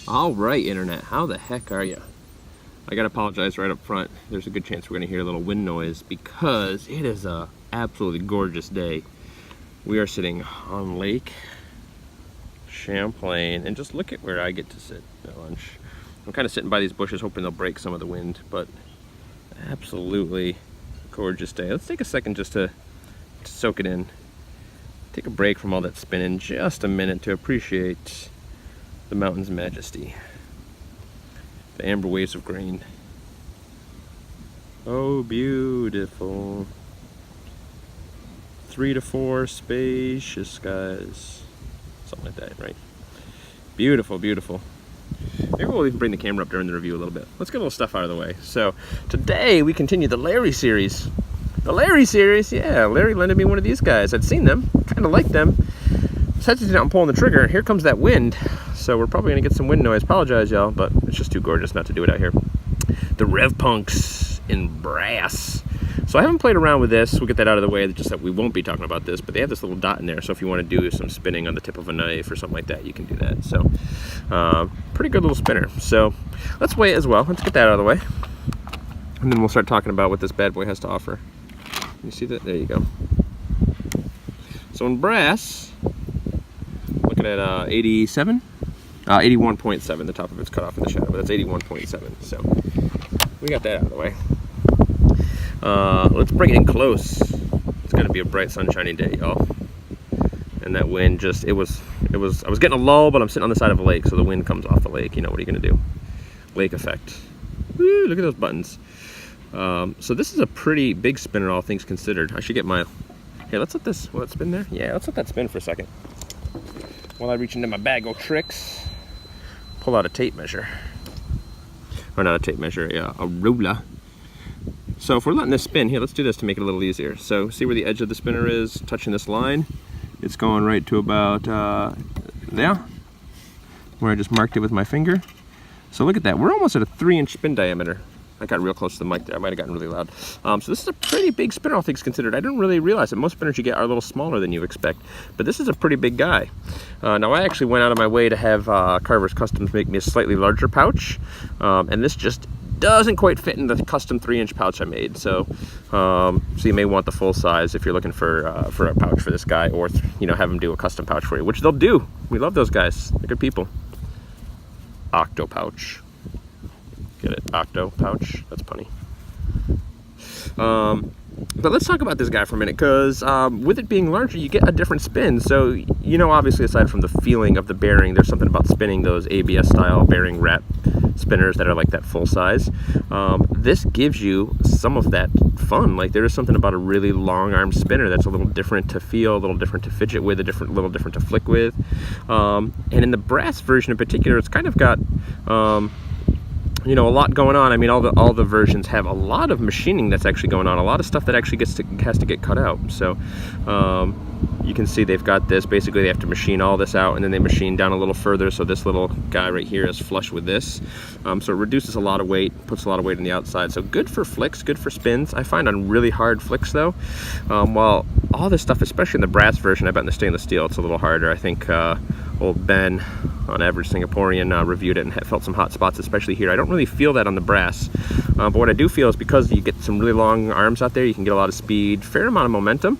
Alright, Internet, how the heck are you? I gotta apologize right up front. There's a good chance we're gonna hear a little wind noise because it is a absolutely gorgeous day. We are sitting on Lake Champlain, and just look at where I get to sit at lunch. I'm kind of sitting by these bushes hoping they'll break some of the wind, but absolutely gorgeous day. Let's take a second just to soak it in. Take a break from all that spinning, just a minute to appreciate the mountain's majesty. The amber waves of grain. Oh, beautiful. 3 to 4 spacious skies. Something like that, right? Beautiful, beautiful. Maybe we'll even bring the camera up during the review a little bit. Let's get a little stuff out of the way. So, today we continue the Larry series. The Larry series, yeah, Larry lended me one of these guys. I'd seen them, kind of liked them. I was hesitant on pulling the trigger. Here comes that wind. So we're probably gonna get some wind noise. Apologize, y'all, but it's just too gorgeous not to do it out here. The RevPunx in brass. So I haven't played around with this. We'll get that out of the way, just that we won't be talking about this, but they have this little dot in there. So if you want to do some spinning on the tip of a knife or something like that, you can do that. So pretty good little spinner. So let's weigh it as well. Let's get that out of the way. And then we'll start talking about what this bad boy has to offer. You see that? There you go. So in brass, looking at 87? 81.7, the top of it's cut off in the shadow, but that's 81.7, so we got that out of the way. Let's bring it in close. It's gonna be a bright, sunshiny day, y'all. And that wind I was getting a lull, but I'm sitting on the side of a lake, so the wind comes off the lake. You know, what are you gonna do? Lake effect. Woo, look at those buttons. So this is a pretty big spinner, all things considered. I should get my, here, let's let this, will it spin there? Yeah, let's let that spin for a second. While I reach into my bag of tricks, pull out a tape measure. Or not a tape measure, a ruler. So if we're letting this spin, here, let's do this to make it a little easier. So see where the edge of the spinner is touching this line? It's going right to about there, where I just marked it with my finger. So look at that, we're almost at a 3-inch spin diameter. I got real close to the mic there. I might have gotten really loud. So this is a pretty big spinner, all things considered. I didn't really realize that most spinners you get are a little smaller than you expect, but this is a pretty big guy. Now I actually went out of my way to have Carver's Customs make me a slightly larger pouch, and this just doesn't quite fit in the custom 3-inch pouch I made. So you may want the full size if you're looking for a pouch for this guy, or have them do a custom pouch for you, which they'll do. We love those guys. They're good people. Octo pouch. Get it? Octo pouch. That's punny. But let's talk about this guy for a minute, because with it being larger, you get a different spin. So, obviously, aside from the feeling of the bearing, there's something about spinning those ABS style bearing wrap spinners that are like that full size. This gives you some of that fun. Like, there is something about a really long arm spinner that's a little different to feel, a little different to fidget with, a little different to flick with. And in the brass version in particular, it's kind of got a lot going on. I mean, all the versions have a lot of machining that's actually going on, a lot of stuff that actually has to get cut out. So you can see they've got this, basically they have to machine all this out, and then they machine down a little further, so this little guy right here is flush with this. So it reduces a lot of weight, puts a lot of weight on the outside. So good for flicks, good for spins. I find on really hard flicks though, while all this stuff, especially in the brass version, I bet in the stainless steel it's a little harder. I think old Ben on Average Singaporean reviewed it and felt some hot spots, especially here. I don't really feel that on the brass, but what I do feel is because you get some really long arms out there, you can get a lot of speed, fair amount of momentum.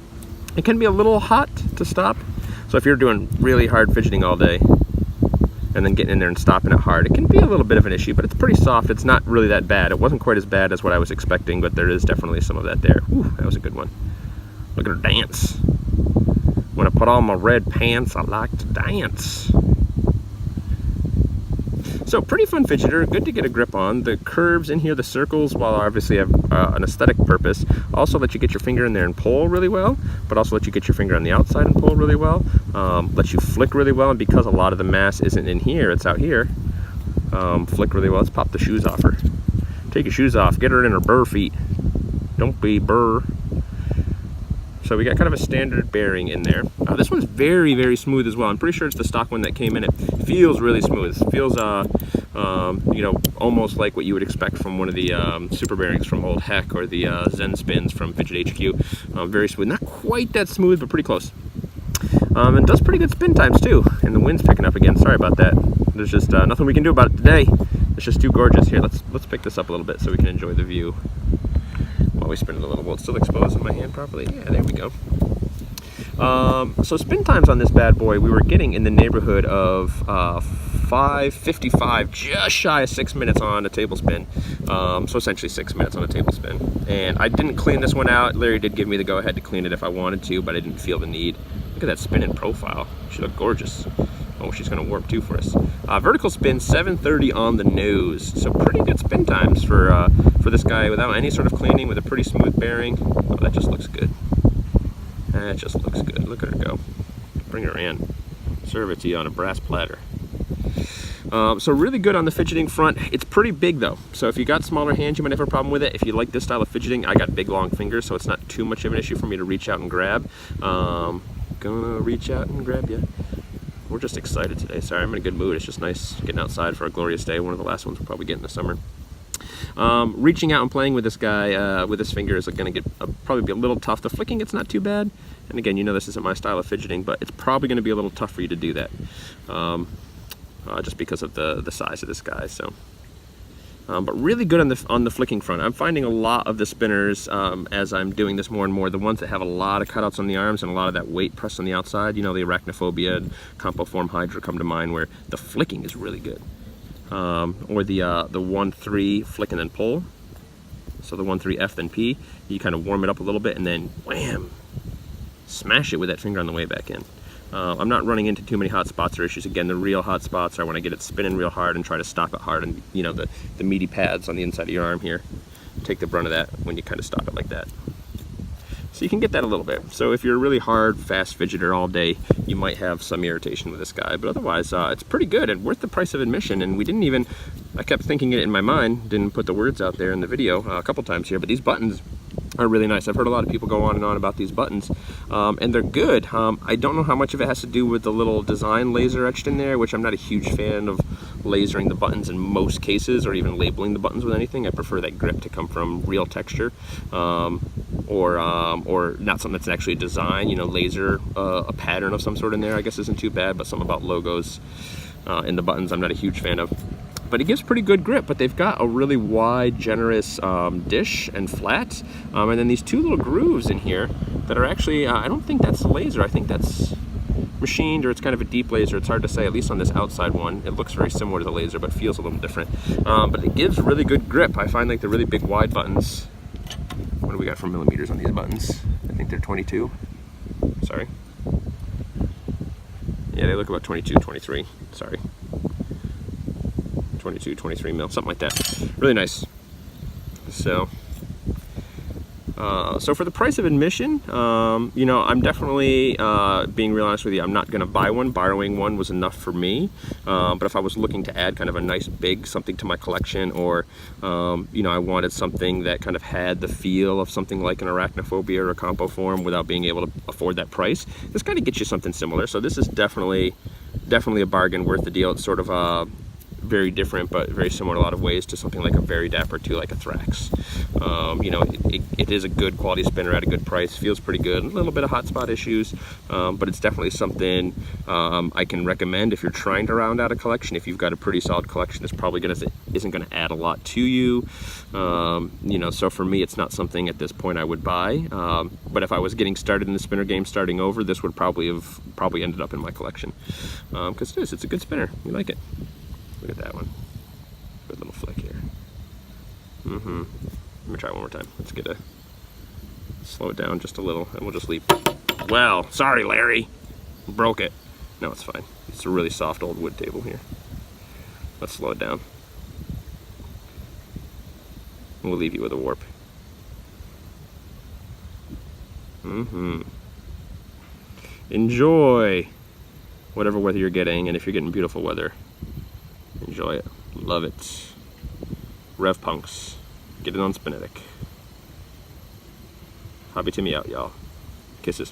It can be a little hot to stop, so if you're doing really hard fidgeting all day and then getting in there and stopping it hard, it can be a little bit of an issue, but it's pretty soft. It's not really that bad. It wasn't quite as bad as what I was expecting, but there is definitely some of that there. Ooh, that was a good one. Look at her dance. When I put on my red pants, I like to dance. So pretty fun fidgeter, good to get a grip on. The curves in here, the circles, while obviously have an aesthetic purpose, also let you get your finger in there and pull really well, but also let you get your finger on the outside and pull really well, let you flick really well, and because a lot of the mass isn't in here, it's out here, flick really well. Let's pop the shoes off her. Take your shoes off, get her in her burr feet. Don't be burr. So we got kind of a standard bearing in there. This one's very, very smooth as well. I'm pretty sure it's the stock one that came in. It feels really smooth. It feels, almost like what you would expect from one of the super bearings from Old Heck or the Zen Spins from Fidget HQ. Very smooth. Not quite that smooth, but pretty close. And does pretty good spin times too. And the wind's picking up again. Sorry about that. there's just nothing we can do about it today. It's just too gorgeous. Here, let's pick this up a little bit so we can enjoy the view while we spin it a little. Will it still expose in my hand properly? Yeah, there we go. So spin times on this bad boy, we were getting in the neighborhood of 5:55, just shy of 6 minutes on a tablespin. So essentially 6 minutes on a tablespin. And I didn't clean this one out. Larry did give me the go-ahead to clean it if I wanted to, but I didn't feel the need. Look at that spin in profile. She looked gorgeous. Oh, she's going to warp too for us. Vertical spin, 7:30 on the nose. So pretty good spin times for this guy without any sort of cleaning, with a pretty smooth bearing. Oh, that just looks good. That just looks good. Look at her go. Bring her in. Serve it to you on a brass platter. So really good on the fidgeting front. It's pretty big though. So if you got smaller hands, you might have a problem with it. If you like this style of fidgeting, I got big long fingers, so it's not too much of an issue for me to reach out and grab. Gonna reach out and grab you. We're just excited today. Sorry, I'm in a good mood. It's just nice getting outside for a glorious day. One of the last ones we'll probably get in the summer. Reaching out and playing with this guy with his fingers is going to get probably be a little tough. The flicking, it's not too bad. And again, you know this isn't my style of fidgeting, but it's probably going to be a little tough for you to do that, just because of the size of this guy. So, but really good on the flicking front. I'm finding a lot of the spinners as I'm doing this more and more. The ones that have a lot of cutouts on the arms and a lot of that weight pressed on the outside. You know, the Arachnophobia and Compoform Hydra come to mind, where the flicking is really good. Or the 1-3 flick and then pull. So the 1-3 F then P, you kind of warm it up a little bit and then wham, smash it with that finger on the way back in. I'm not running into too many hot spots or issues. Again, the real hot spots are when I get it spinning real hard and try to stop it hard, and you know, the meaty pads on the inside of your arm here take the brunt of that when you kind of stop it like that. So you can get that a little bit. So if you're a really hard, fast fidgeter all day, you might have some irritation with this guy, but otherwise it's pretty good and worth the price of admission. And we didn't even, I kept thinking it in my mind, didn't put the words out there in the video a couple times here, but these buttons are really nice. I've heard a lot of people go on and on about these buttons, and they're good. I don't know how much of it has to do with the little design laser etched in there, which I'm not a huge fan of lasering the buttons in most cases, or even labeling the buttons with anything. I prefer that grip to come from real texture, or not something that's actually a design, you know, laser a pattern of some sort in there, I guess isn't too bad, but something about logos in the buttons I'm not a huge fan of. But it gives pretty good grip, but they've got a really wide, generous dish and flat, and then these two little grooves in here that are actually, I don't think that's the laser, I think that's machined, or it's kind of a deep laser. It's hard to say, at least on this outside one. It looks very similar to the laser, but feels a little different. But it gives really good grip. I find like the really big wide buttons, what do we got for millimeters on these buttons? I think they're 22, sorry. Yeah, they look about 22, 23, sorry. 22, 23 mil, something like that. Really nice. So for the price of admission, you know, I'm definitely being real honest with you. I'm not going to buy one. Borrowing one was enough for me. But if I was looking to add kind of a nice big something to my collection, or you know, I wanted something that kind of had the feel of something like an Arachnophobia or a Compoform without being able to afford that price, this kind of gets you something similar. So this is definitely a bargain, worth the deal. It's sort of very different, but very similar in a lot of ways to something like a Very Dapper 2, like a Thrax. You know, it is a good quality spinner at a good price. Feels pretty good. A little bit of hotspot issues, but it's definitely something I can recommend if you're trying to round out a collection. If you've got a pretty solid collection, it's probably isn't going to add a lot to you. You know, so for me, it's not something at this point I would buy. But if I was getting started in the spinner game, starting over, this would probably ended up in my collection, because it's a good spinner. We like it. Look at that one. Good little flick here. Let me try it one more time. Slow it down just a little, and we'll just leave. Well, sorry, Larry. Broke it. No, it's fine. It's a really soft old wood table here. Let's slow it down. And we'll leave you with a warp. Enjoy whatever weather you're getting, and if you're getting beautiful weather, enjoy it. Love it. RevPunx. Get it on Spinetic. Hobby Timmy out, y'all. Kisses.